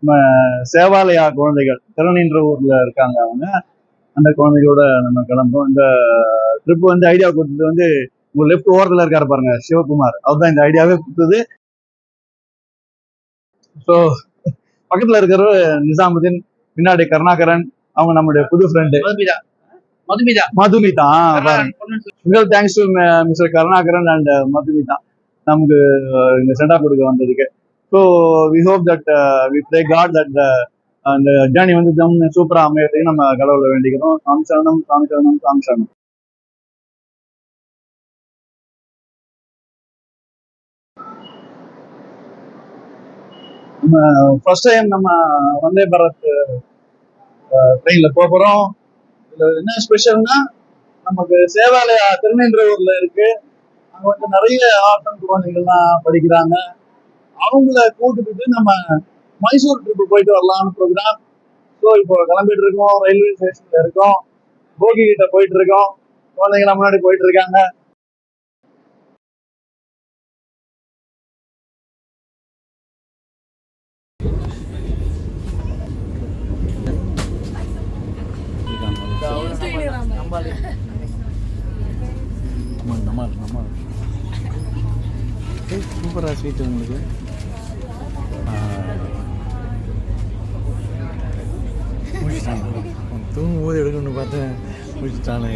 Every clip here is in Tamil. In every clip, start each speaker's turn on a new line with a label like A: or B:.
A: நம்ம சேவாலயா குழந்தைகள் திறனின்ற ஊர்ல இருக்காங்க அவங்க. அந்த குழந்தைகளோட நம்ம கிளம்புறோம். இந்த ட்ரிப் வந்து ஐடியா கொடுத்தது வந்து உங்க லெஃப்ட் ஓரத்துல இருக்காரு பாருங்க, சிவகுமார். அவர் தான் இந்த ஐடியாவே கொடுத்தது. ஸோ பக்கத்துல இருக்கிறவர் நிசாமுதீன், பின்னாடி கருணாகரன், அவங்க நம்மளுடைய புது friend Madhumitha. Thanks to mister Karunakaran and Madhumitha நமக்கு இந்த சென்டா கொடுக்க வந்ததுக்கு. So we hope that we pray God that அந்த ஜேர்னி வந்து சூப்பரா அமையறதுக்கு நம்ம கடவுளை வேண்டிக்கிறோம். சாமி சரணம், சாமி சரணம், சாமி சரணம். நம்ம ஃபர்ஸ்ட் டைம் நம்ம வந்தே பாரத் ட்ரெயின்ல போறோம். இதுல என்ன ஸ்பெஷல்னா, நமக்கு சேவாலயா திருநென்றூர்ல இருக்கு. அங்க வந்து நிறைய ஆட்டம் குழந்தைகள்லாம் படிக்கிறாங்க. அவங்கள கூட்டுக்கிட்டு நம்ம மைசூர் ட்ரிப்பு போயிட்டு வரலாம்னு ப்ரோக்ராம். ஸோ இப்போ கிளம்பிட்டு இருக்கோம், ரயில்வே ஸ்டேஷன்ல இருக்கோம், போகி கிட்ட போயிட்டு இருக்கோம், குழந்தைங்களாம் முன்னாடி போயிட்டு இருக்காங்க.
B: சூப்பரா ஸ்வீட் உங்களுக்கு. தூங்கும் போது எடுக்கணும்னு பார்த்தேன், முடிச்சுட்டானே.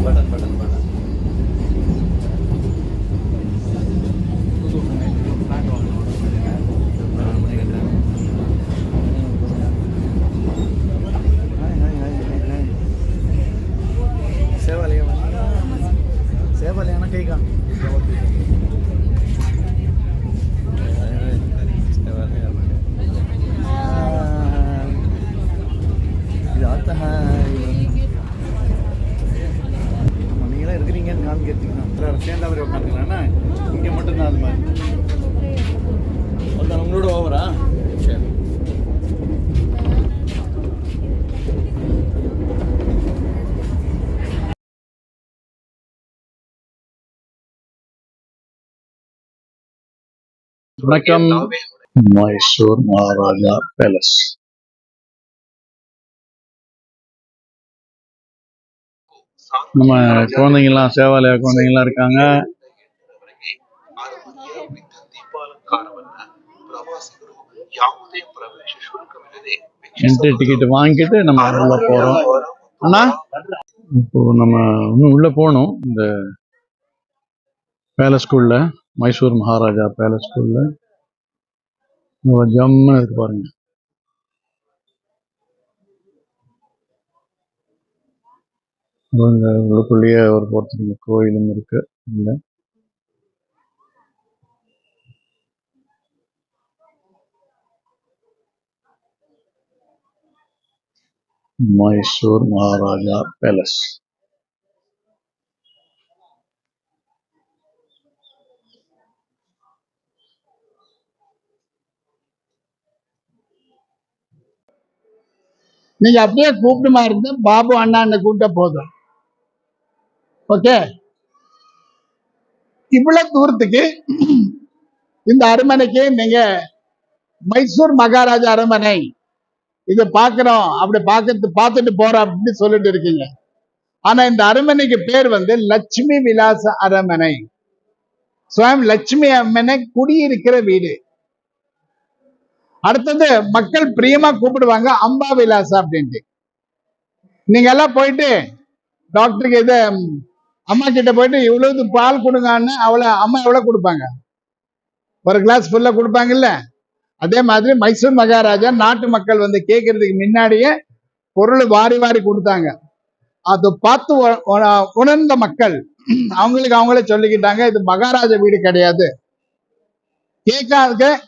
B: பட்டன் பட்டன் பட்டன் சேவாலயான கைகா நீங்களாம் இருக்கிறீங்கன்னு காமிக்கிறீங்க. சேர்ந்தா மாதிரி உட்காந்துக்கலாம்னா இங்கே மட்டும்தான் அது மாதிரி. ஒருத்தன் உங்களோட ஓவரா? சரி.
A: வணக்கம். மைசூர் மகாராஜா பேலஸ். நம்ம குழந்தைங்கலாம், சேவாலயா குழந்தைங்கலாம் இருக்காங்க. என்ட்ரி டிக்கெட் வாங்கிட்டு நம்ம உள்ள போறோம். ஆனா இப்போ நம்ம இன்னும் உள்ள போகணும். இந்த பேலஸ்குள்ள, மைசூர் மகாராஜா பேலஸ்குள்ள ஜம்முன்னு இருக்கு பாருங்க. உள்ளுக்குள்ளேயே ஒரு பொறுத்த கோயிலும் இருக்கு. இல்லை மைசூர் மகாராஜா பேலஸ்.
C: நீங்க அப்படியே கூப்பிட்டு மாதிரி இருந்து பாபு அண்ணான்னு கூப்பிட்ட போதும். ஓகே, இவ்வளவு தூரத்துக்கு இந்த அரண்மனைக்கு நீங்க மைசூர் மகாராஜா அரண்மனை இது பாக்குறோம், அப்படி பார்த்துட்டு போறோம் அப்படின்னு சொல்லிட்டு இருக்கீங்க. ஆனா இந்த அரண்மனைக்கு பேர் வந்து லட்சுமி விலாச அரண்மனை. சுயம் லட்சுமி அம்மனை குடியிருக்கிற வீடு. அடுத்தது மக்கள் பிரியமா கூப்பிடுவாங்க அம்பா விலாசா அப்படின்ட்டு. நீங்க எல்லாம் போயிட்டு டாக்டருக்கு இது அம்மா கிட்ட போயிட்டு இவ்வளவு பால் கொடுங்கன்னு அம்மா எவ்வளவு கொடுப்பாங்க? ஒரு கிளாஸ் ஃபுல்லா கொடுப்பாங்கல்ல. அதே மாதிரி மைசூர் மகாராஜா நாட்டு மக்கள் வந்து கேட்கறதுக்கு முன்னாடியே பொருள் வாரி வாரி கொடுத்தாங்க. அதை பார்த்து உணர்ந்த மக்கள் அவங்களுக்கு அவங்களே சொல்லிக்கிட்டாங்க, இது மகாராஜா வீடு கிடையாது,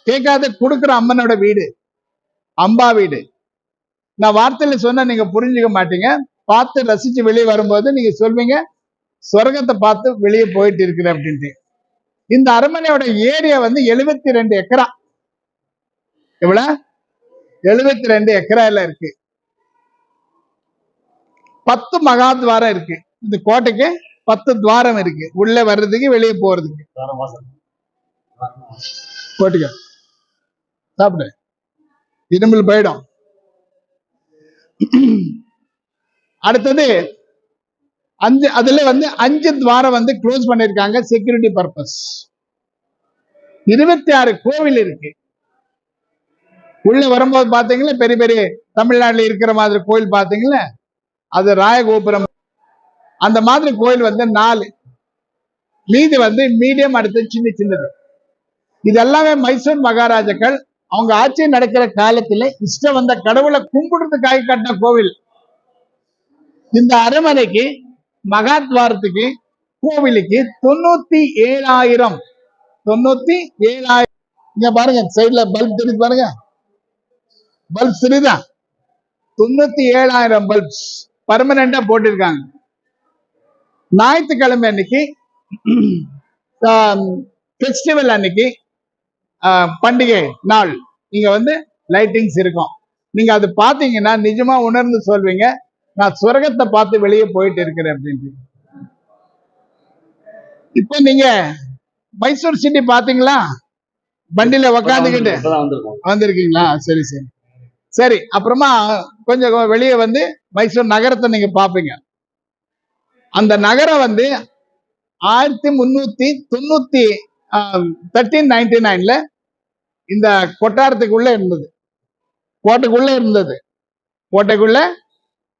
C: கேட்காத கொடுக்குற அம்மனோட வீடு, அம்பா வீடு. நான் வார்த்தையில சொன்னா நீங்க புரிஞ்சுக்க மாட்டீங்க. பார்த்து ரசிச்சு வெளியே வரும்போது நீங்க சொல்வீங்க, சொர்க்கத்தை பார்த்து வெளியே போயிட்டு இருக்கிற அப்படின்ட்டு. இந்த அரண்மனையோட ஏரியா வந்து 72 ஏக்கரா. எவ்வளவு? 72 ஏக்கரால இருக்கு. 10 மகாத்வாரம் இருக்கு. இந்த கோட்டைக்கு 10 துவாரம் இருக்கு, உள்ள வர்றதுக்கு வெளியே போறதுக்கு. போட்டுக்க, சாப்பிடு, இருமல் போயிடும். அடுத்தது அதுல 5 துவாரம் க்ளோஸ் பண்ணிருக்காங்க செக்யூரிட்டி பர்பஸ். 26 கோவில் இருக்கு. உள்ள வரும்போது பாத்தீங்களா, பெரிய பெரிய தமிழ்நாட்டுல இருக்கிற மாதிரி கோயில் பாத்தீங்களா, அது ராயகோபுரம். அந்த மாதிரி கோயில் 4, மீதி மீடியம், அடுத்து சின்ன சின்னது. இதெல்லாமே மைசூர் மகாராஜாக்கள் அவங்க ஆட்சி நடக்கிற காலத்துல இஷ்டம் வந்த கடவுளை கும்பிடுறதுக்காக கட்டின கோவில். இந்த அரண்மனைக்கு, மகாத்வாரத்துக்கு, கோவிலுக்கு 97,000. இங்க பாருங்க, சைட்ல பல்ப் தெரியுது பாருங்க, பல்ப் தெரியுதா? 97,000 பல்ப்ஸ் பர்மனண்டா போட்டிருக்காங்க. ஞாயிற்றுக்கிழமை அன்னைக்கு, ஃபெஸ்டிவல் அன்னைக்கு, பண்டிகை நாள், இங்க லைட்டிங்ஸ் இருக்கும். நீங்க அது பாத்தீங்கன்னா நிஜமா உணர்ந்து சொல்வீங்க, நான் சொர்க்கத்தை பார்த்து வெளியே போயிட்டு இருக்கிறேன் அப்படின்ட்டு. இப்போ நீங்க மைசூர் சிட்டி பாத்தீங்களா? வண்டியில உக்காந்துக்கிட்டு வந்திருக்கீங்களா? சரி சரி சரி. அப்புறமா கொஞ்சம் வெளியே மைசூர் நகரத்தை நீங்க பாப்பீங்க. அந்த நகரம் 1399 இந்த கொட்டாரத்துக்குள்ள இருந்தது, கோட்டைக்குள்ள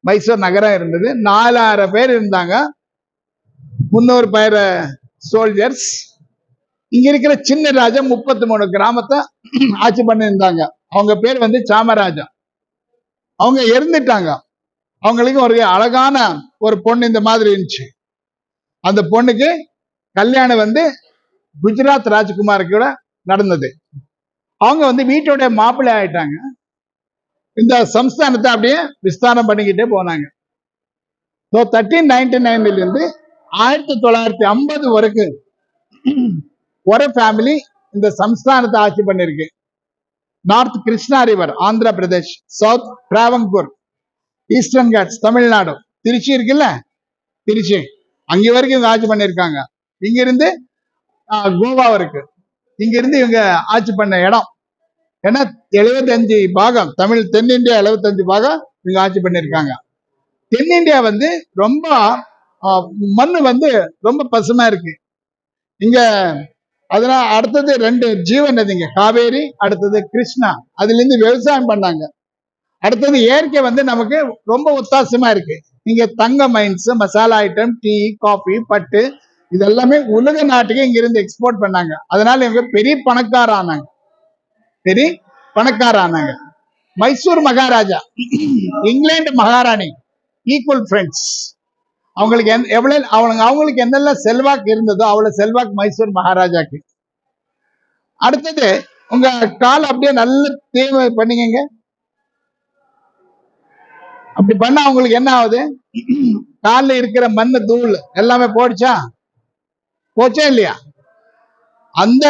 C: மைசூர் நகரம் இருந்தது. 4000 பேர் இருந்தாங்க, 300 பேர் சோல்ஜர்ஸ். இங்க இருக்கிற சின்ன ராஜா 33 கிராமத்தை ஆட்சி பண்ணி இருந்தாங்க. அவங்க பேர் சாமராஜா. அவங்க இறந்துட்டாங்க. அவங்களுக்கு ஒரு அழகான ஒரு பொண்ணு இந்த மாதிரி இருந்துச்சு. அந்த பொண்ணுக்கு கல்யாணம் குஜராத் ராஜ்குமாருக்கு கூட நடந்தது. அவங்க வீட்டோட மாப்பிள்ளை ஆயிட்டாங்க. இந்த சம்ஸ்தானத்தை அப்படியே விஸ்தாரம் பண்ணிக்கிட்டே போனாங்க. 1399 இருந்து 1950 வரைக்கும் ஒரு ஃபேமிலி இந்த சம்ஸ்தானத்தை ஆட்சி பண்ணிருக்கு. North Krishna river Andhra Pradesh, south Travancore, Eastern Ghats Tamil Nadu, Trichy இருக்குல்ல, திருச்சி அங்க வரைக்கும் இவங்க ஆட்சி பண்ணிருக்காங்க. இங்க இருந்து கோவா இருக்கு. இங்க இருந்து இவங்க ஆட்சி பண்ண இடம். ஏன்னா 75 பாகம் தமிழ், தென்னிந்தியா 75 பாகம் இவங்க ஆட்சி பண்ணிருக்காங்க. தென்னிந்தியா ரொம்ப மண்ணு ரொம்ப பசுமா இருக்கு இங்க. அதனால அடுத்தது 2 ஜீவ நதிங்க, காவேரி, அடுத்தது கிருஷ்ணா. அதுல இருந்து விவசாயம் பண்ணாங்க. அடுத்தது இயற்கை நமக்கு ரொம்ப உத்தாசமா இருக்கு. இங்க தங்க mines, masala item, tea, coffee, பட்டு, இதெல்லாமே உலக நாட்டுக்கு இங்க இருந்து எக்ஸ்போர்ட் பண்ணாங்க. அதனால இவங்க பெரிய பணக்கார ஆனாங்க. மைசூர் மகாராஜா, இங்கிலாந்து மகாராணி, ஈக்குவல் ஃப்ரெண்ட்ஸ். அவங்களுக்கு அவங்களுக்கு என்னெல்லாம் செல்வாக்கு இருந்ததோ அவ்வளவு செல்வாக்கு மைசூர் மகாராஜாக்கு. அடுத்தது உங்க கால் அப்படியே நல்ல தேவை பண்ணீங்க. அப்படி பண்ண அவங்களுக்கு என்ன ஆகுது? காலில் இருக்கிற மண்ணு, தூள் எல்லாமே போச்சா இல்லையா? அந்த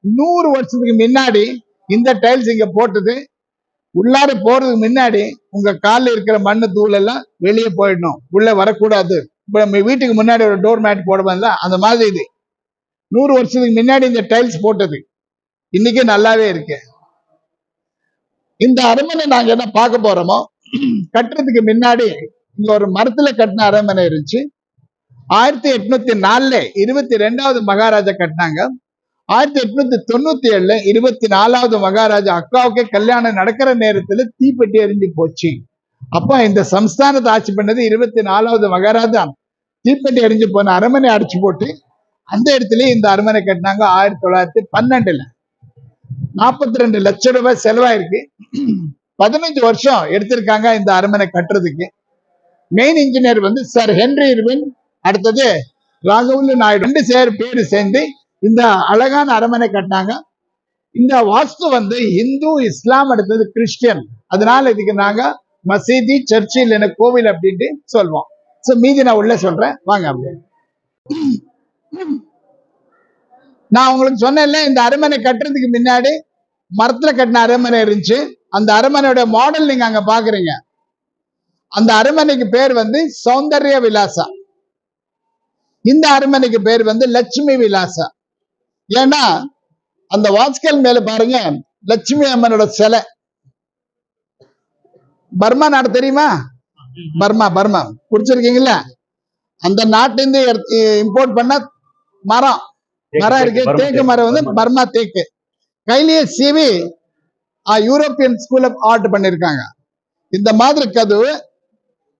C: 100 வருஷத்துக்கு முன்னாடி இந்த டைல்ஸ் இங்க போட்டது. உள்ளார போறதுக்கு முன்னாடி உங்க காலில் இருக்கிற மண்ணு, தூள் எல்லாம் வெளியே போயிடணும், உள்ள வரக்கூடாது. இப்ப நம்ம வீட்டுக்கு முன்னாடி ஒரு டோர் மேட் போடுவோம்ல, அந்த மாதிரி இது 100 வருஷத்துக்கு முன்னாடி இந்த டைல்ஸ் போட்டது. இன்னைக்கு நல்லாவே இருக்கு. இந்த அரண்மனை நாங்க என்ன பார்க்க போறோமோ, கட்டுறதுக்கு முன்னாடி இங்க ஒரு மரத்துல கட்டின அரண்மனை இருந்துச்சு. 1804 22வது மகாராஜா கட்டினாங்க. 1897 24வது மகாராஜா அக்காவுக்கே கல்யாணம் நடக்கிற நேரத்துல தீப்பெட்டி எரிஞ்சு போச்சு. அப்ப இந்த சம்ஸ்தானத்தை ஆட்சி பண்ணது 24வது மகாராஜா தீப்பெட்டி எரிஞ்சு போன அரண்மனை அடிச்சு போட்டு அந்த இடத்துல இந்த அரண்மனை கட்டினாங்க. 1912 42 லட்சம் ரூபாய் செலவாயிருக்கு. 15 வருஷம் எடுத்திருக்காங்க இந்த அரண்மனை கட்டுறதுக்கு. Main engineer sir Henry Irwin, அடுத்தது ராகவுலு நாயுடு, 2 பேர் சேர்ந்து இந்த அழகான அரண்மனை கட்டினாங்க. இந்த வாஸ்து இந்து, இஸ்லாம், அடுத்தது கிறிஸ்டியன். அதனால இதுக்கு நாங்க மசீதி, சர்ச்சு இல்லைன்னா கோவில் அப்படின்ட்டு சொல்வோம். சோ மீதி நான் உள்ள சொல்றேன், வாங்க. அப்படி நான் உங்களுக்கு சொன்னேன்ல, இந்த அரண்மனை கட்டுறதுக்கு முன்னாடி மரத்துல கட்டின அரண்மனை இருந்துச்சு. அந்த அரண்மனையோட மாடல் நீங்க அங்க பாக்குறீங்க. அந்த அரண்மனைக்கு பேர் சௌந்தர்ய விலாசா. இந்த அரண்மனைக்கு பேர் லட்சுமி விலாசா. ஏன்னா அந்த வாஸ்கல் மேல பாருங்க, லட்சுமி அம்மனோட சிலை. பர்மா நாடு தெரியுமா? பர்மா குடிச்சிருக்கீங்களா? அந்த நாட்டிலிருந்து இம்போர்ட் பண்ண மரம் இருக்கு, தேக்கு மரம் வந்து பர்மா தேக்கு. கையிலேயே சீவி யூரோப்பியன் ஸ்கூல் ஆஃப் ஆர்ட் பண்ணிருக்காங்க. இந்த மாதிரி கதவு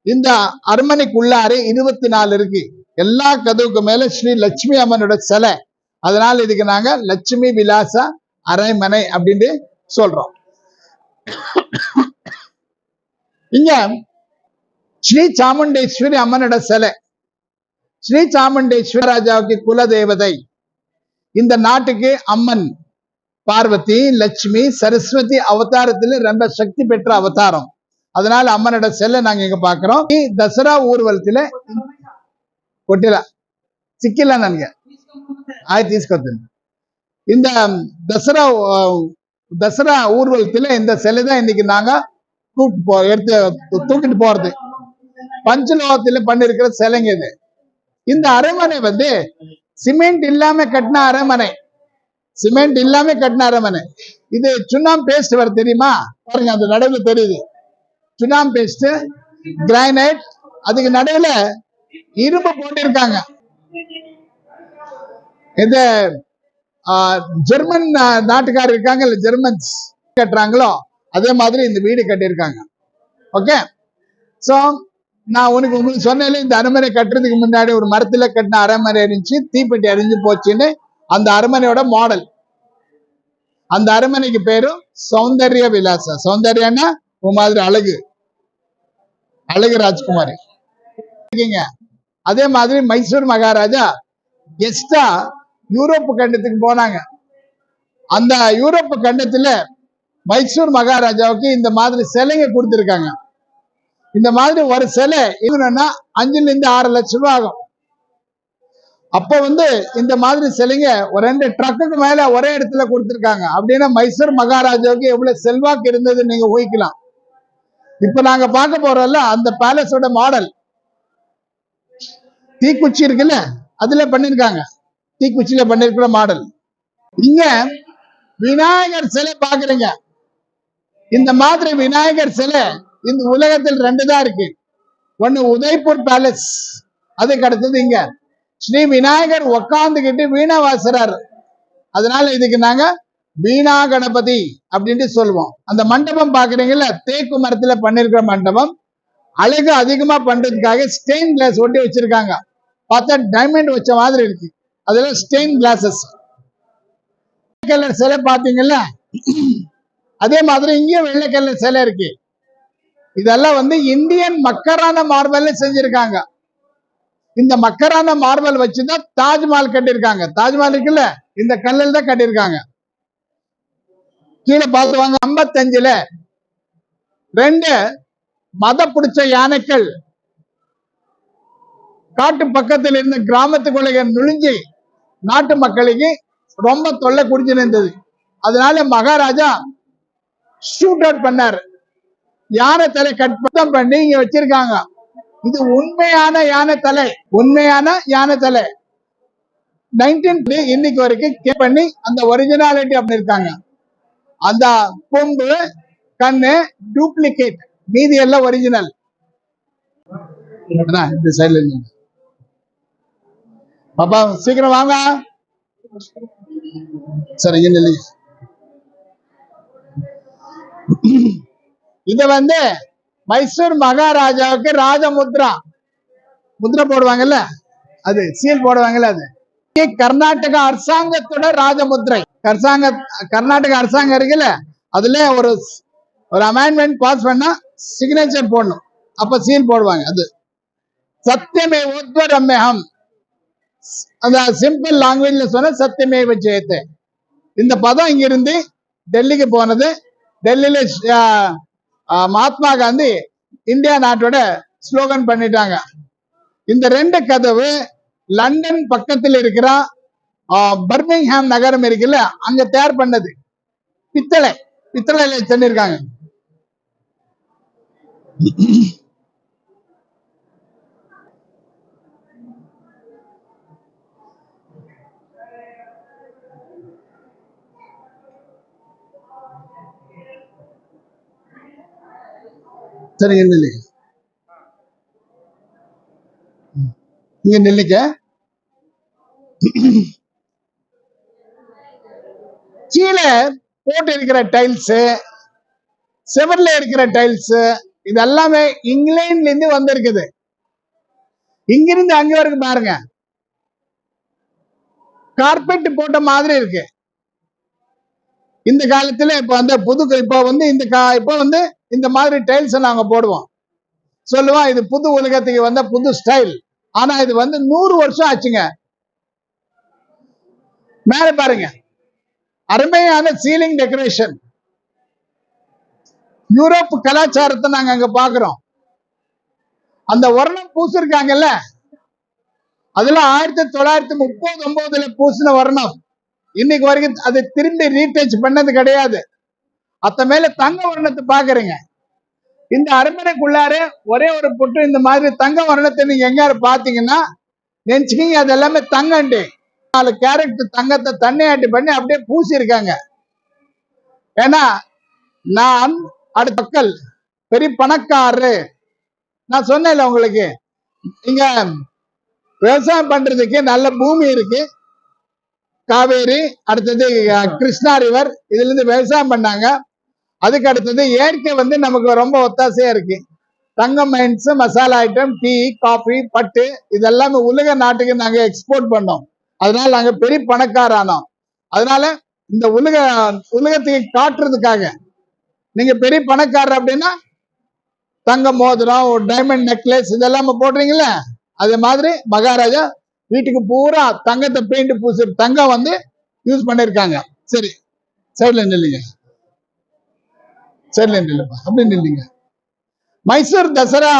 C: இந்த அரண்மனைக்கு உள்ளாரு 24 இருக்கு. எல்லா கதவுக்கு மேல ஸ்ரீ லட்சுமி அம்மனோட சிலை. அதனால இதுக்கு நாங்க லட்சுமி விலாச அரண்மனை அப்படின்னு சொல்றோம். இங்க ஸ்ரீ சாமுண்டேஸ்வரி அம்மனோட சிலை. ஸ்ரீ சாமுண்டேஸ்வரி ராஜாவுக்கு குல தேவதை. இந்த நாட்டுக்கு அம்மன் பார்வதி, லட்சுமி, சரஸ்வதி அவதாரத்தில் ரொம்ப சக்தி பெற்ற அவதாரம். அதனால அம்மனோட சிலை நாங்க இங்க பாக்குறோம். தசரா ஊர்வலத்துல கொட்டில சிக்கல நன்க తీసుకొద్దండి. இந்த தசரா ஊர்வலத்துல இந்த சிலை தான் இன்னைக்கு நாங்க தூக்கிட்டு போறது. பஞ்சலோகத்துல பண்ணிருக்கிற சிலைங்க இது. இந்த அரண்மனை வந்து சிமெண்ட் இல்லாம கட்டின அரண்மனை. சிமெண்ட் இல்லாம கட்டின அரண்மனை. இது சுண்ணாம்பு பேஸ்ட் வர தெரியுமா? பாருங்க, அந்த நடுவுல தெரியுது சுண்ணாம்பு பேஸ்ட், கிரானைட். அதுக்கு நடுவுல இரும்பு போட்டிருக்காங்க. இந்த ஜெர்மன் நாட்டுக்காரர் இருக்காங்க, ஜெர்மன்ஸ் கட்டுறாங்களோ அதே மாதிரி இந்த வீடு கட்டியிருக்காங்க. ஓகே, சோ நான் உங்களுக்கு சொன்னேன், இந்த அரண்மனை கட்டுறதுக்கு முன்னாடி ஒரு மரத்துல கட்டின அரண்மனை இருந்துச்சு, தீப்பெட்டி அறிஞ்சு போச்சுன்னு. அந்த அரண்மனையோட மாடல். அந்த அரண்மனைக்கு பேரு சௌந்தர்ய விலாசா. சௌந்தர்யன்னா மாதிரி அழகு, அழகு ராஜ்குமாரி. அதே மாதிரி மைசூர் மகாராஜா கெஸ்டா யூரோப்பு கண்டத்துக்கு போனாங்க. அந்த யூரோப்பு கண்டத்துல மைசூர் மகாராஜாவுக்கு இந்த மாதிரி சிலைங்க கொடுத்திருக்காங்க. இந்த மாதிரி ஒரு சிலை என்னன்னா 5-6 லட்சம் ரூபாய் ஆகும். அப்ப வந்து இந்த மாதிரி சிலைங்க ஒரு 2 ட்ரக்குக்கு மேல ஒரே இடத்துல கொடுத்திருக்காங்க. அப்படின்னா மைசூர் மகாராஜாவுக்கு எவ்வளவு செல்வாக்கு இருந்தது நீங்க ஊகிக்கலாம். இப்ப நாங்க பார்க்க போறோம்ல அந்த பேலஸோட மாடல், தீக்குச்சி இருக்குல்ல அதுல பண்ணிருக்காங்க. தீக்குச்சியில பண்ணிருக்கிற மாடல். இங்க விநாயகர் சிலை பாக்குறீங்க. இந்த மாதிரி விநாயகர் சிலை இந்த உலகத்தில் 2 தான் இருக்கு. ஒன்னு உதய்பூர் பேலஸ், அதுக்கு அடுத்தது இங்க ஸ்ரீ விநாயகர் உக்காந்துகிட்டு வீணா வாசுறாரு. அதனால இதுக்கு நாங்க வீணா கணபதி அப்படின்ட்டு சொல்லுவோம். அந்த மண்டபம் பாக்குறீங்கல்ல, தேக்கு மரத்துல பண்ணிருக்கிற மண்டபம். அழகு அதிகமா பண்றதுக்காக ஸ்டெயின் கிளாஸ் ஒட்டி வச்சிருக்காங்க. பார்த்தா டைமண்ட் வச்ச மாதிரி இருக்கு. அதுல ஸ்டெயின் கிளாஸஸ். கலர் சிலை பாத்தீங்கல்ல, அதே மாதிரி இங்கே வெள்ளை கலர் சிலை இருக்கு. இதெல்லாம் வந்து இந்தியன் மக்கரான மார்பல் செஞ்சிருக்காங்க. இந்த மக்கரான மார்பல் வச்சுதான் தாஜ்மஹால் கட்டியிருக்காங்க. தாஜ்மஹால் இருக்குல்ல, இந்த கல்லில் தான் கட்டியிருக்காங்க. கீழே பார்த்துவாங்க. 55ல 2 மத பிடிச்ச யானைகள் காட்டு பக்கத்தில் இருந்த கிராமத்துக்குள்ள நுழைஞ்சி நாட்டு மக்களுக்கு ரொம்ப தொல்லை குடிச்சு இருந்தது. அதனால மகாராஜா ஷூட் அவுட் பண்ணாரு. யானை தலை கட்பம் பண்ணி இங்க வச்சிருக்காங்க. இது உண்மையான யானை தலை, உண்மையான யானை தலை. 19 இன்னைக்கு வரைக்கும் பண்ணி அந்த ஒரிஜினாலிட்டி அப்படி இருக்காங்க. அந்த கொம்பு கண்ணு டூப்ளிகேட், மீதி எல்லாம் ஒரிஜினல். பாப்பா சீக்கிரம் வாங்க. சரி, இது வந்து மைசூர் மகாராஜாவுக்கு ராஜமுத்ரா, முத்ரை போடுவாங்கல்ல, அது சீல் போடுவாங்கல்ல, அது கர்நாடக அரசாங்கத்தோட ராஜமுத்ரை. கர்நாடக அரசாங்கம் இருக்குல்ல, அதுல ஒரு அமெண்ட்மெண்ட் பாஸ் பண்ணா சிக்னேச்சர் போடணும், அப்ப சீல் போடுவாங்க. அது சத்தியமே உத்வரம்யம், அந்த சிம்பிள் லாங்குவேஜ்ல சொன்ன சத்தியமே ஜெயத்தே. இந்த பதம் இங்கிருந்து டெல்லிக்கு போனது. டெல்லியில மகாத்மா காந்தி இந்தியா நாட்டோட ஸ்லோகன் பண்ணிட்டாங்க. இந்த 2 கதவு லண்டன் பக்கத்தில் இருக்கிற பர்மிங்ஹாம் நகரம் இருக்குல்ல, அங்க தயார் பண்ணது. பித்தளையில செஞ்சிருக்காங்க. சரிங்க நில்லுங்க, இங்க நில்லுங்க. கீழே போட்டு இருக்கிற டைல்ஸ், செவர்ல இருக்கிற டைல்ஸ், இது எல்லாமே இங்கிலாந்துல இருந்து வந்திருக்குது. இங்கிருந்து அங்க வரைக்கும் பாருங்க, கார்பெட் போட்ட மாதிரி இருக்கு. இந்த காலத்துல இப்ப வந்து இப்ப வந்து இந்த மாதிரி டைல்ஸ் நாங்க போடுவோம், சொல்லுவோம் இது புது உலகத்துக்கு வந்த புது ஸ்டைல். ஆனா இது வந்து 100 வருஷம் ஆச்சுங்க. மேல பாருங்க, அருமையான சீலிங் டெக்கரேஷன். யூரோப் கலாச்சாரத்தை நாங்க அங்க பாக்குறோம். அந்த வர்ணம் பூசிருக்காங்கல்ல, அதுல 1939 பூசின வர்ணம் இன்னைக்கு வரைக்கும் அதை திரும்பி ரீடச் பண்ணது கிடையாது. அத்த மேல தங்க வர்ணத்தை பாக்குறீங்க. இந்த அரண்மனைக்குள்ளார ஒரே ஒரு புட்டு இந்த மாதிரி தங்க வர்ணத்தை நீங்க எங்க பாத்தீங்கன்னா நினைச்சுக்கீங்க அது எல்லாமே தங்கண்டு. 4 கேரட் தங்கத்தை தண்ணியாட்டி பண்ணி அப்படியே பூசி இருக்காங்க. ஏன்னா நான் அடுத்த மக்கள் பெரிய பணக்காரரு, நான் சொன்னேன்ல உங்களுக்கு, இங்க விவசாயம் பண்றதுக்கு நல்ல பூமி இருக்கு. காவேரி, அடுத்தது கிருஷ்ணா ரிவர், இதுல இருந்து விவசாயம் பண்ணாங்க. அதுக்கு அடுத்தது இயற்கை வந்து நமக்கு ரொம்ப ஒத்தாசையா இருக்கு. தங்கம் mines, masala item, tea, coffee, பட்டு, இதெல்லாமே உலக நாட்டுக்கு நாங்க எக்ஸ்போர்ட் பண்ணோம். அதனால நாங்க பெரிய பணக்காரானோம். அதனால இந்த உலகத்துக்கு காட்டுறதுக்காக நீங்க பெரிய பணக்காரர் அப்படின்னா தங்க மோதிரம், ஒரு டைமண்ட் நெக்லஸ் இதெல்லாம் போடுறீங்களே, அது மாதிரி மகாராஜா வீட்டுக்கு பூரா தங்கத்தை பெயிண்ட் பூசி தங்கம் வந்து யூஸ் பண்ணிருக்காங்க. சரி, சைட்ல நில்லுங்க, சைட்ல நில்லுப்பா, அப்படி நில்லுங்க. மைசூர் தசரா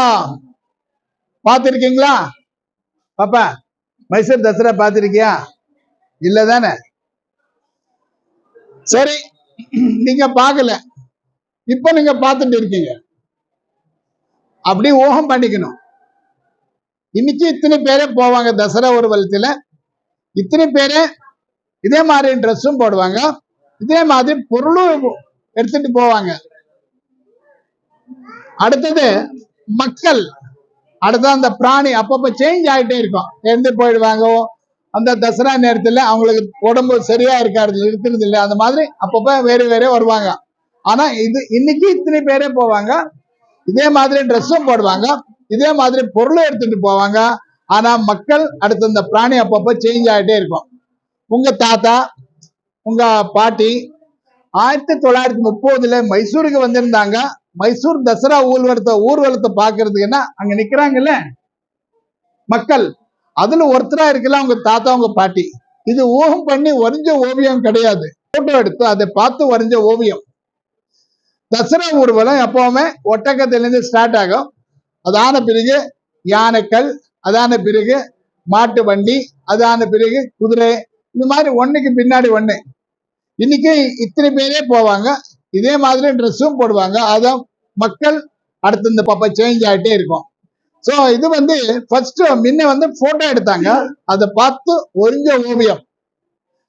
C: பார்த்திருக்கீங்களா பாப்பா? மைசூர் தசரா பார்த்திருக்கியா? இல்லதானே? சரி, நீங்க பார்க்கல, இப்ப நீங்க பார்த்துட்டு இருக்கீங்க. அப்படி ஊகம் பண்ணிக்கணும். இன்னைக்கு இத்தனை பேரே போவாங்க தசரா ஊர்வலத்துல. இத்தனை பேரே இதே மாதிரி ட்ரெஸ்ஸும் போடுவாங்க, இதே மாதிரி பொருளும் எடுத்துட்டு போவாங்க. அடுத்தது மக்கள், அடுத்தது அந்த பிராணி அப்பப்ப சேஞ்ச் ஆகிட்டே இருக்கும். இருந்து போயிடுவாங்க. அந்த தசரா நேரத்துல அவங்களுக்கு உடம்பு சரியா இருக்கிறது இல்லை, அந்த மாதிரி அப்பப்ப வேற வேற வருவாங்க. ஆனா இது இன்னைக்கு இத்தனை பேரே போவாங்க, இதே மாதிரி ட்ரெஸ்ஸும் போடுவாங்க, இதே மாதிரி பொருளும் எடுத்துட்டு போவாங்க. ஆனா மக்கள் அடுத்த இந்த பிராணி அப்பப்ப சேஞ்ச் ஆகிட்டே இருக்கும். உங்க தாத்தா, உங்க பாட்டி 1930 மைசூருக்கு வந்திருந்தாங்க. மைசூர் தசரா ஊர்வலத்தை பாக்குறதுக்குன்னா அங்க நிக்கிறாங்கல்ல மக்கள், அதுல ஒருத்தரா இருக்கலாம் உங்க தாத்தா, உங்க பாட்டி. இது ஊகம் பண்ணி வரைஞ்ச ஓவியம் கிடையாது, போட்டோ எடுத்து அதை பார்த்து வரைஞ்ச ஓவியம். தசரா ஊர்வலம் எப்பவுமே ஒட்டகத்திலிருந்து ஸ்டார்ட் ஆகும். அதான பிறகு யானைகள், அதான பிறகு மாட்டு வண்டி, அதான பிறகு குதிரை, இந்த மாதிரி ஒண்ணுக்கு பின்னாடி ஒண்ணு. இன்னைக்கு இத்தனை பேரே போவாங்க, இதே மாதிரி ட்ரெஸ்ஸும் போடுவாங்க. அதான் மக்கள் அடுத்து இந்த பாப்பா சேஞ்ச் ஆகிட்டே இருக்கும். ஸோ இது வந்து ஃபர்ஸ்ட் முன்ன வந்து போட்டோ எடுத்தாங்க, அதை பார்த்து ஒரிஞ்ச ஓவியம்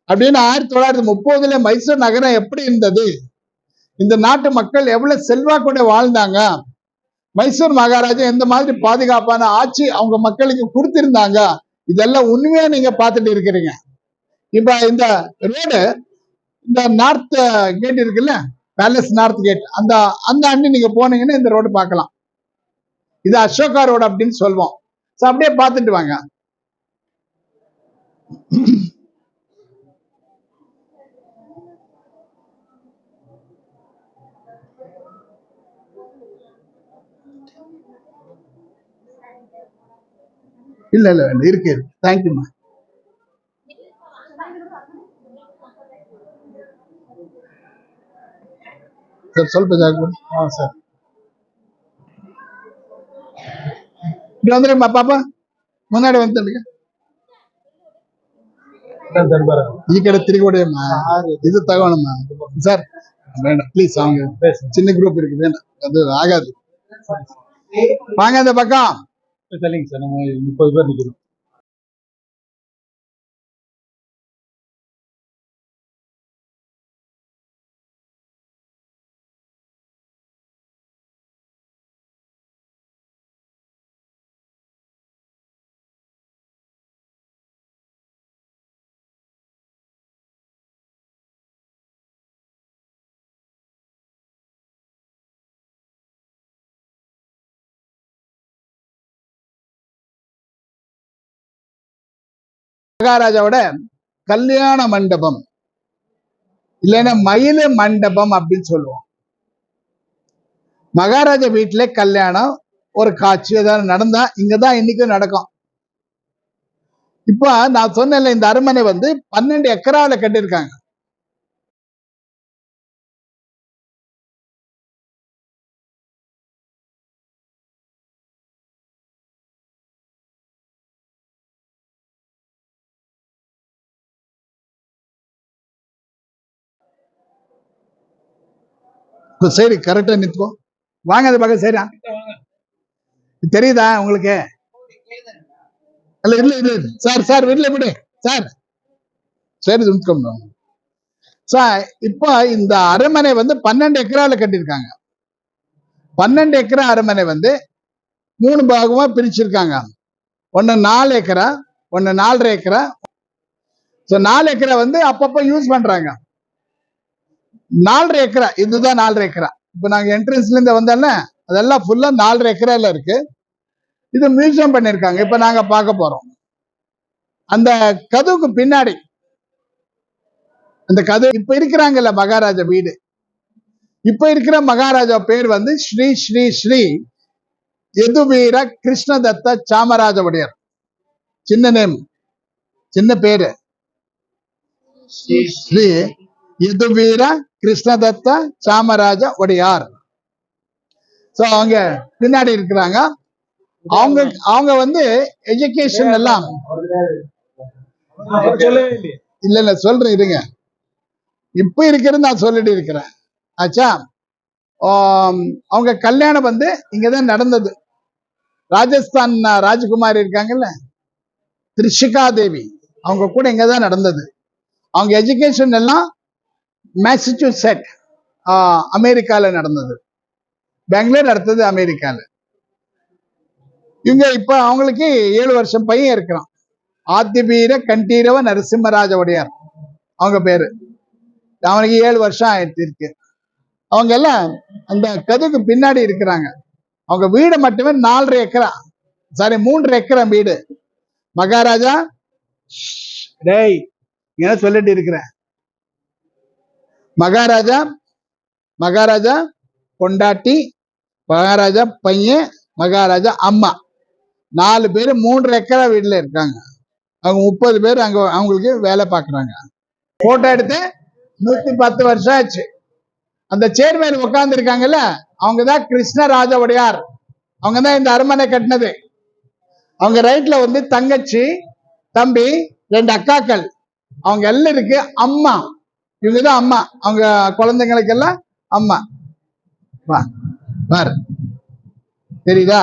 C: அப்படின்னு. 1930 மைசூர் நகரம் எப்படி இருந்தது, இந்த நாட்டு மக்கள் எவ்வளவு செல்வாக்குடைய வாழ்ந்தாங்க, மைசூர் மகாராஜா எந்த மாதிரி பாதுகாப்பான ஆட்சி அவங்க மக்களுக்கு கொடுத்திருந்தாங்க, இதெல்லாம் உண்மையா நீங்க பார்த்துட்டு இருக்கிறீங்க. இப்ப இந்த ரோடு, இந்த நார்த் கேட் இருக்குல்ல, பேலஸ் நார்த் கேட், அந்த அந்த அண்ணி நீங்க போனீங்கன்னா இந்த ரோடு பார்க்கலாம். இது அசோகா ரோடு அப்படின்னு சொல்லுவோம். அப்படியே பார்த்துட்டு வாங்க. இல்ல இல்ல இருக்கு, தேங்க்யூமா. சார் ಸ್ವಲ್ಪ ಜಾಗ ಸರ್ இப்படி வந்துருமா பாப்பா, முன்னாடி வந்துடுங்க. ಈ ಕಡೆ ತಿರುಗಿ இது தகவணுமா சார்? வேண்டாம் ப்ளீஸ், அவங்க சின்ன குரூப் இருக்கு, வேண்டாம், அது ஆகாது. வாங்க இந்த பக்கம். சரிங்க சார், நம்ம 30 பேர் நிற்கிறோம். மகாராஜாவோட கல்யாண மண்டபம் இல்லைன்னா மயில மண்டபம் அப்படின்னு சொல்லுவோம். மகாராஜா வீட்டுல கல்யாணம் ஒரு காட்சி ஏதாவது நடந்தா இங்கதான் இன்னைக்கும் நடக்கும். இப்ப நான் சொன்னேன்ல, இந்த அரண்மனை 12 ஏக்கரால கட்டியிருக்காங்க. சரி, கரெக்டா நிற்போ. வாங்க அது பக்கம். சரியா தெரியுதா உங்களுக்கு? இல்ல இல்ல இல்ல சார், சார் வீட்டுல விடு சார். சரி நிற்கணும் சார். இப்போ இந்த அரண்மனை 12 ஏக்கரால கட்டியிருக்காங்க. 12 ஏக்கரா அரண்மனை 3 பாகமா பிரிச்சிருக்காங்க. ஒன்னு 4 ஏக்கரா, ஒன்னு 4.5 ஏக்கரா. 4 ஏக்கரா அப்பப்ப யூஸ் பண்றாங்க. 4.5 ஏக்கரா, இதுதான் 4.5 ஏக்கரா. இப்ப நாங்க என்ட்ரன்ஸ்ல இருந்து வந்தோம்னா அதெல்லாம் ஃபுல்லா 4.5 ஏக்கரால இருக்கு. இது மியூசியம் பண்ணிருக்காங்க. இப்ப நாங்க பார்க்க போறோம். அந்த கதவுக்கு பின்னாடி அந்த கதவு இப்ப இருக்கிறாங்கல்ல மகாராஜா வீடு. இப்ப இருக்கிற மகாராஜா பேர் ஸ்ரீ ஸ்ரீ ஸ்ரீ யதுவீர கிருஷ்ணதத்த சாமராஜ ஒடையார். சின்ன நேம், சின்ன பேரு ஸ்ரீ யதுவீர கிருஷ்ணதத்த சாமராஜ ஒடையார். அவங்க பின்னாடி இருக்கிறாங்க. அவங்க எஜுகேஷன் எல்லாம் இல்ல சொல்றேன் இருங்க. இப்ப இருக்கிறது நான் சொல்லிட்டு இருக்கிறேன். ஆச்சா, அவங்க கல்யாணம் இங்கதான் நடந்தது. ராஜஸ்தான் ராஜகுமாரி இருக்காங்கல்ல, திரிஷிகா தேவி, அவங்க கூட இங்கதான் நடந்தது. அவங்க எஜுகேஷன் எல்லாம் மேசச்சூசெட் அமெரிக்கால நடந்தது. பெங்களூர் அடுத்தது அமெரிக்கால. இவங்க இப்ப அவங்களுக்கு 7 வருஷம் பையன் இருக்கிறான். ஆத்திவீர கண்டீரவ நரசிம்மராஜ ஒடையார் அவங்க பேரு. அவனுக்கு 7 வருஷம் ஆயிடுச்சு இருக்கு. அவங்க எல்லாம் அந்த கதுக்கு பின்னாடி இருக்கிறாங்க. அவங்க வீடு மட்டுமே 4.5 ஏக்கரா, சாரி 3 ஏக்கரா வீடு. மகாராஜா டேய் என்ன சொல்லிட்டு இருக்கிறேன். மகாராஜா பொண்டாட்டி, மகாராஜா பையன், மகாராஜா அம்மா, 4 பேரு 3 ஏக்கரா வீட்டுல இருக்காங்க. அவங்க 30 பேர் அங்க அவங்களுக்கு வேலை பார்க்கறாங்க. போட்டோ எடுத்து 110 வருஷம் ஆச்சு. அந்த சேர்மேன் உட்கார்ந்து இருக்காங்கல்ல, அவங்கதான் கிருஷ்ணராஜ ஒடையார். அவங்கதான் இந்த அரண்மனை கட்டினது. அவங்க ரைட்ல தங்கச்சி, தம்பி, 2 அக்காக்கள், அவங்க எல்லாருக்கு அம்மா. இவங்கதான் அம்மா. அவங்க குழந்தைங்களுக்கு எல்லாம் அம்மா. பாரு தெரியுதா?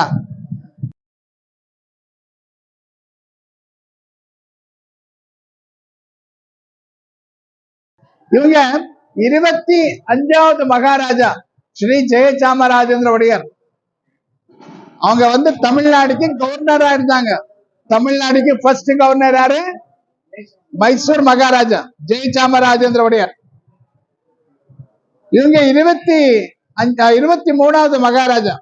C: இவங்க 25வது மகாராஜா ஸ்ரீ ஜெயசாமராஜேந்திர ஒடையார். அவங்க தமிழ்நாடுக்கு கவர்னரா இருந்தாங்க. தமிழ்நாடுக்கு ஃபர்ஸ்ட் கவர்னர் யாரு? மைசூர் மகாராஜா ஜெயசாமராஜேந்திர ஒடையார். இவங்க 23வது மகாராஜா.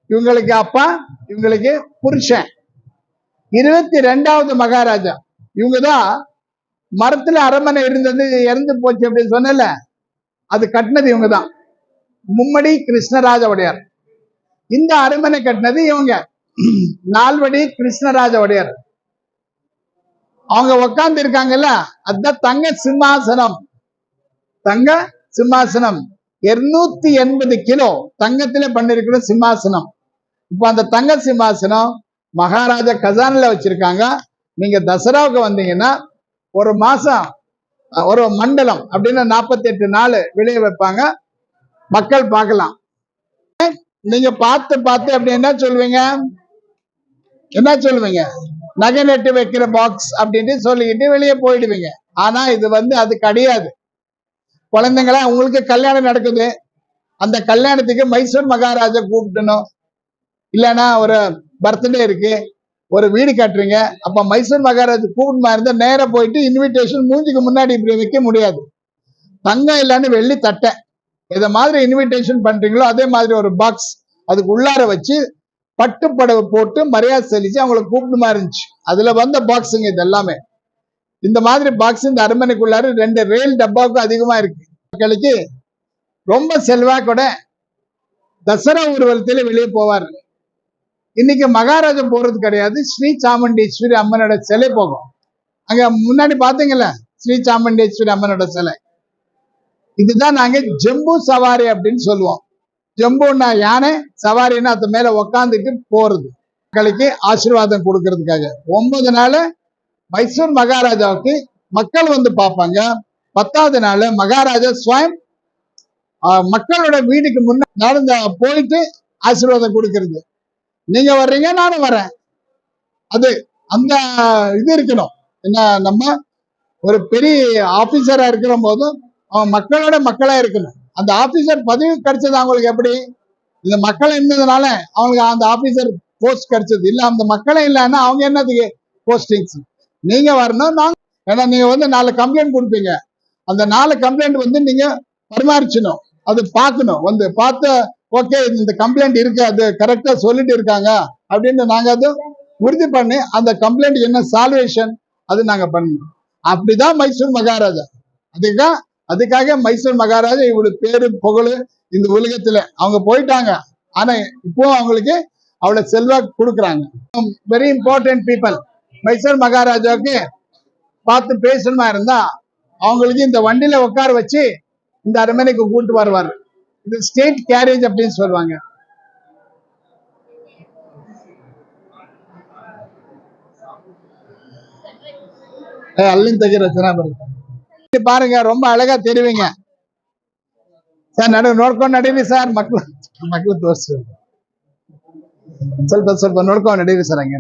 C: இவங்களுக்கு அப்பா, இவங்களுக்கு புருஷன். 22வது மகாராஜா. இவங்கதான் மரத்துல அரண்மனை இருந்தது, இறந்து போச்சு அப்படின்னு சொன்னல, அது கட்டினது இவங்கதான். மும்மடி கிருஷ்ணராஜ ஒடையார். இந்த அரண்மனை கட்டினது இவங்க. 4வடி கிருஷ்ணராஜ ஒடையார். அவங்க உட்கார்ந்து இருக்காங்கல்ல, அதுதான் தங்க சிம்மாசனம். தங்க சிம்மாசனம் 280 கிலோ தங்கத்திலே பண்ணிருக்கிற சிம்மாசனம். இப்ப அந்த தங்க சிம்மாசனம் மகாராஜா கஜானில வச்சிருக்காங்க. நீங்க தசராவுக்கு வந்தீங்கன்னா ஒரு மாசம் ஒரு மண்டலம் அப்படின்னு 48 நாள் வெளியே வைப்பாங்க. மக்கள் பார்க்கலாம். நீங்க பார்த்து அப்படி என்ன சொல்லுவீங்க? நகை நட்டு வைக்கிற பாக்ஸ் அப்படின்னு சொல்லிக்கிட்டு வெளியே போயிடுவீங்க. ஆனா இது அது கிடையாது. குழந்தைங்களா, உங்களுக்கு கல்யாணம் நடக்குது, அந்த கல்யாணத்துக்கு மைசூர் மகாராஜா கூப்பிட்டணும். இல்லைன்னா ஒரு பர்த்டே இருக்கு, ஒரு வீடு கட்டுறீங்க, அப்ப மைசூர் மகாராஜா கூப்பிட்டு இருந்தா நேர போயிட்டு இன்விடேஷன் மூஞ்சுக்கு முன்னாடி இப்படி வைக்க முடியாது. தங்கம் இல்லைன்னு வெள்ளி தட்டை இத மாதிரி இன்விடேஷன் பண்றீங்களோ அதே மாதிரி ஒரு பாக்ஸ் அதுக்கு உள்ளார வச்சு பட்டு படவை போட்டு மரியாதை செலுத்தி அவங்களை கூப்பிட்டு இருந்துச்சு. அதுல வந்த பாக்ஸுங்க இது எல்லாமே. இந்த மாதிரி பாக்ஸ் இந்த அரண்மனைக்குள்ளாரு 2 ரயில் டப்பாவுக்கும் அதிகமா இருக்கு. மக்களுக்கு ரொம்ப செல்வாக்கோட தசரா ஊர்வலத்தில வெளியே போவார். இன்னைக்கு மகாராஜா போறது கிடையாது, ஸ்ரீ சாமுண்டீஸ்வரி அம்மனோட சிலை போகும். அங்க முன்னாடி பாத்தீங்கல்ல ஸ்ரீ சாமுண்டீஸ்வரி அம்மனோட சிலை. இதுதான் நாங்க ஜம்பு சவாரி அப்படின்னு சொல்லுவோம். ஜம்புன்னா யானை, சவாரின்னா அது மேல உக்காந்துட்டு போறது, மக்களுக்கு ஆசீர்வாதம் கொடுக்கறதுக்காக. 9 நாள் மைசூர் மகாராஜாவுக்கு மக்கள் வந்து பார்ப்பாங்க. 10வது நாள் மகாராஜா ஸ்வயம் மக்களோட வீட்டுக்கு முன்ன நடந்து போயிட்டு ஆசீர்வாதம் கொடுக்கறது. நீங்க வர்றீங்க, நானும் வரேன். அது அந்த இது இருக்கணும். என்ன, நம்ம ஒரு பெரிய ஆபீசரா இருக்கிற போதும் அவன் மக்களோட மக்களா இருக்கணும். அந்த ஆபீசர் பதவி கிடைச்சது அவங்களுக்கு எப்படி? இந்த மக்கள் இருந்ததுனால அவங்களுக்கு அந்த ஆபீசர் போஸ்ட் கிடைச்சது. இல்ல அந்த மக்களே இல்லைன்னா அவங்க என்னதுக்கு போஸ்டிங்ஸ்? நீங்க வரணும். நாங்க ஏன்னா நீங்க வந்து 4 கம்ப்ளைண்ட் கொடுப்பீங்க. அந்த 4 கம்ப்ளைண்ட் வந்து நீங்க பரிமாறிச்சணும். அது பார்க்கணும். வந்து பார்த்து ஓகே இந்த கம்ப்ளைண்ட் இருக்கு, அது கரெக்டா சொல்லிட்டு இருக்காங்க அப்படின்னு நாங்க அது உறுதி பண்ணி அந்த கம்ப்ளைண்ட் என்ன சால்வேஷன் அது நாங்க பண்ணணும். அப்படிதான் மைசூர் மகாராஜா. அதுக்காக மைசூர் மகாராஜா இவ்வளவு பேரு புகழு இந்த உலகத்துல. அவங்க போயிட்டாங்க, ஆனா இப்போ அவங்களுக்கு அவ்வளவு செல்வாக்கு கொடுக்குறாங்க. Very important people. மைசூர் மகாராஜாவுக்கு பார்த்து பேசணுமா இருந்தா அவங்களுக்கு இந்த வண்டியில உட்கார வச்சு இந்த அரண்மனைக்கு கூட்டு வருவார். இது ஸ்டேட் கேரேஜ் அப்படின்னு சொல்லுவாங்க. அள்ளின் தகிர பாருங்க, ரொம்ப அழகா தெரிவிங்க சார். ನೋಡ್ಕೊಂಡು ನಡೀರಿ ಸರ್. ಮಕ್ಳು ತೋರಿಸಿ ಸ್ವಲ್ಪ ನೋಡ್ಕೊಂಡು ನಡೀರಿ ಸರ್. ಹಂಗೆ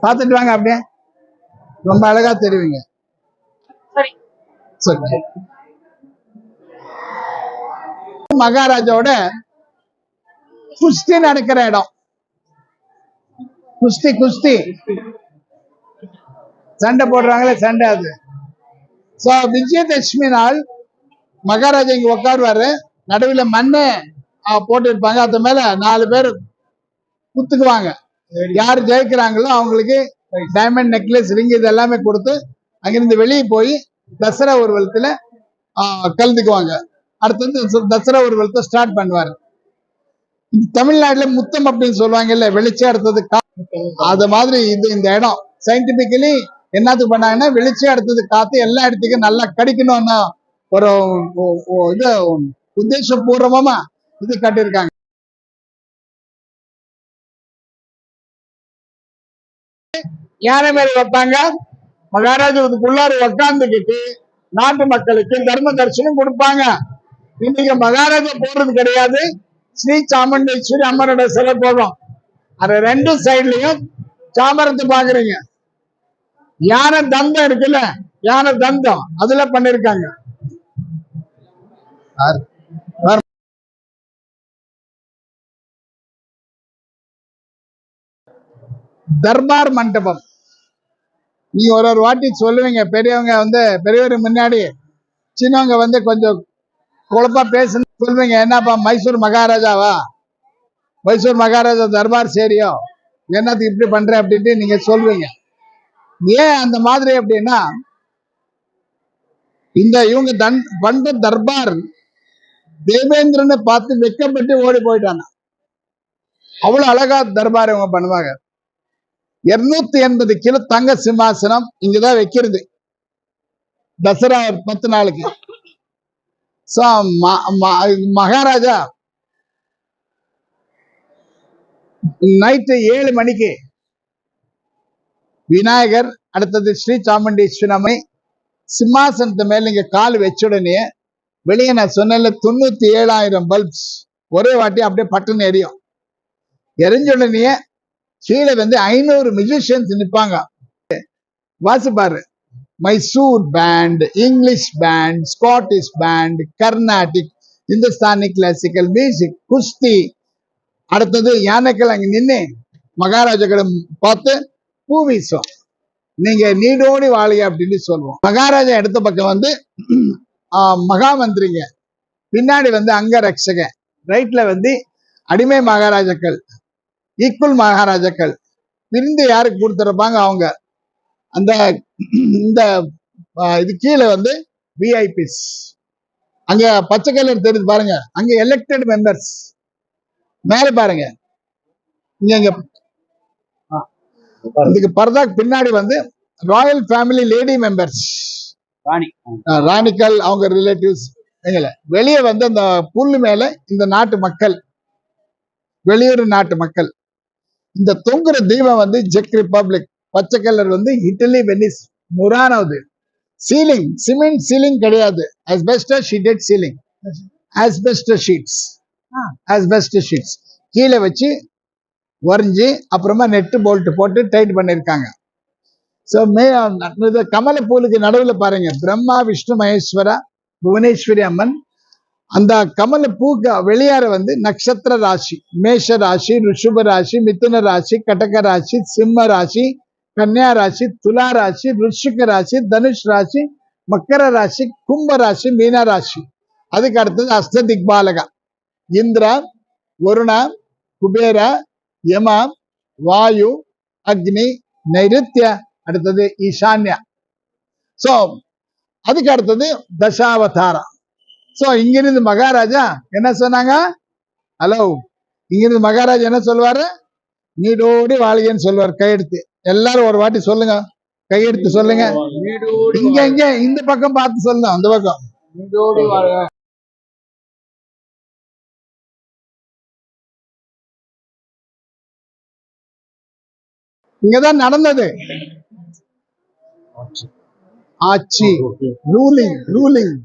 C: பாத்துட்டு வாங்க. அப்படியே ரொம்ப அழகா தெரிவிங்க. மகாராஜாவோட குஸ்தி நடக்கிற இடம். குஸ்தி சண்டை போடுறாங்களே, சண்டை அது. விஜயதசமி நாள் மகாராஜா இங்க உட்காருவாரு. நடுவில் மண்ணை போட்டு இருப்பாங்க. அது மேல 4 பேர் குத்துக்குவாங்க. யாரு ஜெயிக்கிறாங்களோ அவங்களுக்கு டைமண்ட் நெக்லஸ், ரிங் இது எல்லாமே கொடுத்து அங்கிருந்து வெளியே போய் தசரா ஊர்வலத்துல கலந்துக்குவாங்க. அடுத்தது தசரா ஊர்வலத்தை ஸ்டார்ட் பண்ணுவாரு. தமிழ்நாட்டுல முத்தம் அப்படின்னு சொல்லுவாங்கல்ல, வெளிச்சம். அடுத்தது அது மாதிரி இது இந்த இடம் சயின்டிபிக்கலி என்னத்துக்கு பண்ணாங்கன்னா, வெளிச்சம் அடுத்தது காத்து எல்லா இடத்துக்கும் நல்லா கிடைக்கணும்னு ஒரு இது உத்தேசபூர்வமா இது கட்டியிருக்காங்க. யானை மேல வைப்பாங்க. மகாராஜா இதுக்குள்ளார உட்கார்ந்துக்கிட்டு நாட்டு மக்களுக்கு தர்ம தரிசனம் கொடுப்பாங்க. இன்னைக்கு மகாராஜா போடுறது கிடையாது, ஸ்ரீ சாமுண்டீஸ்வரி அம்மனோட சிலை போடுறோம். அது 2 சைட்லயும் சாமரத்தை பாக்குறீங்க. யானை தந்தம் இருக்குல்ல, யானை தந்தம் அதுல பண்ணிருக்காங்க. தர்பார் மண்டபம். நீங்க ஒரு வாட்டி சொல்லுவீங்க, பெரியவங்க வந்து பெரியவர் முன்னாடி சின்னவங்க வந்து கொஞ்சம் குழப்பா பேசணும் சொல்லுவீங்க. என்னப்பா மைசூர் மகாராஜாவா, மைசூர் மகாராஜா தர்பார் சேரியோ, என்னத்துக்கு இப்படி பண்ற அப்படின்ட்டு நீங்க சொல்லுவீங்க. ஏன் அந்த மாதிரி அப்படின்னா, இந்த இவங்க பண்ட தர்பார் தேவேந்திரனை பார்த்து வெக்கப்பட்டு ஓடி போயிட்டாங்க. அவ்வளவு அழகா தர்பார் இவங்க பண்ணுவாங்க. 280 கிலோ தங்க சிம்மாசனம் இங்கதான் வைக்கிறது தசரா 10 நாளுக்கு. மகாராஜா நைட்டு 7 மணிக்கு விநாயகர், அடுத்தது ஸ்ரீ சாமுண்டீஸ்வரி சிம்மாசனத்து மேல இங்க கால் வச்ச உடனே வெளியே நான் சொன்ன 97,000 பல்ப்ஸ் ஒரே வாட்டி அப்படியே பட்டுன்னு எரியும். எரிஞ்ச உடனே கீழே வந்து 500 மியூசிஷியன்ஸ் நிற்பாங்க. வாசிப்பாரு. Mysore band, English band, Scottish band, Carnatic, Hindustani classical music, குஸ்தி. அடுத்தது யானைகள் அங்க நின்று மகாராஜாக்களை பார்த்து பூ வீசும். நீங்க நீடோடி வாழிய அப்படின்னு சொல்லுவோம். மகாராஜா எடுத்த பக்கம் வந்து மகா மந்திரிங்க, பின்னாடி வந்து அங்க ரட்சக, ரைட்ல வந்து அடிமை மகாராஜாக்கள், ஈக்குவல் மகாராஜாக்கள், பிரிந்து யாருக்கு கொடுத்துருப்பாங்க அவங்க. அந்த இந்த இது கீழே வந்து விஐபிஸ், அங்க பச்சை கலர் தெரியுது பாருங்க, அங்க எலெக்டட் மெம்பர்ஸ். மேல பாருங்க, இங்க இதுக்கு பர்தாக்கு பின்னாடி வந்து ராயல் ஃபேமிலி லேடி மெம்பர்ஸ், ராணிகள், அவங்க ரிலேட்டிவ்ஸ். வெளியே வந்து அந்த புல்லு மேல இந்த நாட்டு மக்கள், வெளியூர் நாட்டு மக்கள். இந்த தொங்குற தீபம் வந்து செக் ரிப்பப்ளிக், பச்சை கலர் வந்து idli, Venice, முரானோது. Ceiling cement ceiling கிடையாது, asbestos sheeted ceiling, asbestos sheets, asbestos sheets கீழே வச்சு வரைஞ்சி அப்புறமா நெட்டு போல்ட் போட்டு டைட் பண்ணிருக்காங்க. ஸோ கமல பூலுக்கு நடுவில் பாருங்க, பிரம்மா, விஷ்ணு, மகேஸ்வரா, புவனேஸ்வரி அம்மன். அந்த கமல பூக்கு வெளியார வந்து நட்சத்திர ராசி, மேஷ ராசி, ரிஷப ராசி, மிதுன ராசி, கடக ராசி, சிம்ம ராசி, கன்னியா ராசி, துலா ராசி, ருஷிக ராசி, தனுஷ் ராசி, மக்கர ராசி, கும்ப ராசி, மீன ராசி. அதுக்கு அடுத்தது அஸ்த திக்பாலகா, இந்திரா, வருணா, குபேரா, யமா, வாயு, அக்னி, நைருத்யா, அடுத்தது ஈசான்யா. சோ அதுக்கு அடுத்தது தசாவதாரா. சோ இங்கிருந்து மகாராஜா என்ன சொன்னாங்க? ஹலோ, இங்கிருந்து மகாராஜா என்ன சொல்வாரு? நீடோடி வாழியன்னு சொல்வார். கையெடுத்து எல்லாரும் ஒரு வாட்டி சொல்லுங்க, கையெடுத்து சொல்லுங்க. இங்க இங்க இந்த பக்கம் பார்த்து சொல்லுங்க, அந்த பக்கம். நீடோடி வாழ. இங்கதான் நடந்தது ஆட்சி, ரூலிங் ரூலிங்.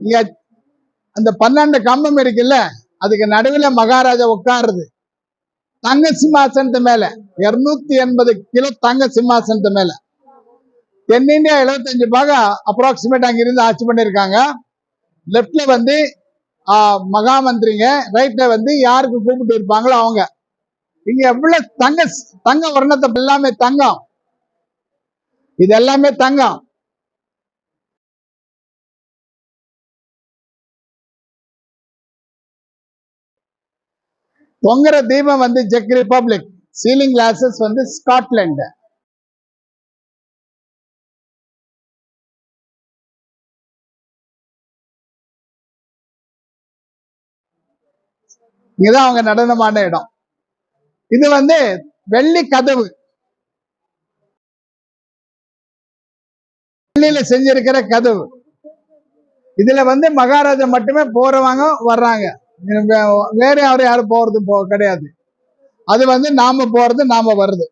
C: இங்க அந்த 12 கம்பம் இருக்குல்ல, அதுக்கு நடுவில் மகாராஜா உட்காருது தங்க சிம்மாசனத்து மேல, 280 கிலோ தங்க சிம்மாசனத்து மேல. தென்னிந்தியா 75 பாகம் அப்ராக்சிமேட் அங்கிருந்து ஆட்சி பண்ணிருக்காங்க. லெப்ட்ல வந்து மகா மந்திரிங்க, ரைட்ல வந்து யாருக்கு கூப்பிட்டு இருப்பாங்களோ அவங்க. இங்க எவ்வளவு தங்க வர்ணத்தை எல்லாமே தங்கம், இது எல்லாமே தங்கம். தொங்குற தீபம் வந்து செக் ரிப்பப்ளிக், சீலிங் கிளாஸஸ் வந்து ஸ்காட்லாந்து. இங்கதான் அவங்க நடனமான இடம். இது வந்து வெள்ளி கதவு, வெள்ளியில செஞ்சிருக்கிற கதவு. இதுல வந்து மகாராஜா மட்டுமே போறவங்க வர்றாங்க, வேற யாரும் போறது கிடையாது. அது வந்து நாம போறது நாம வருது.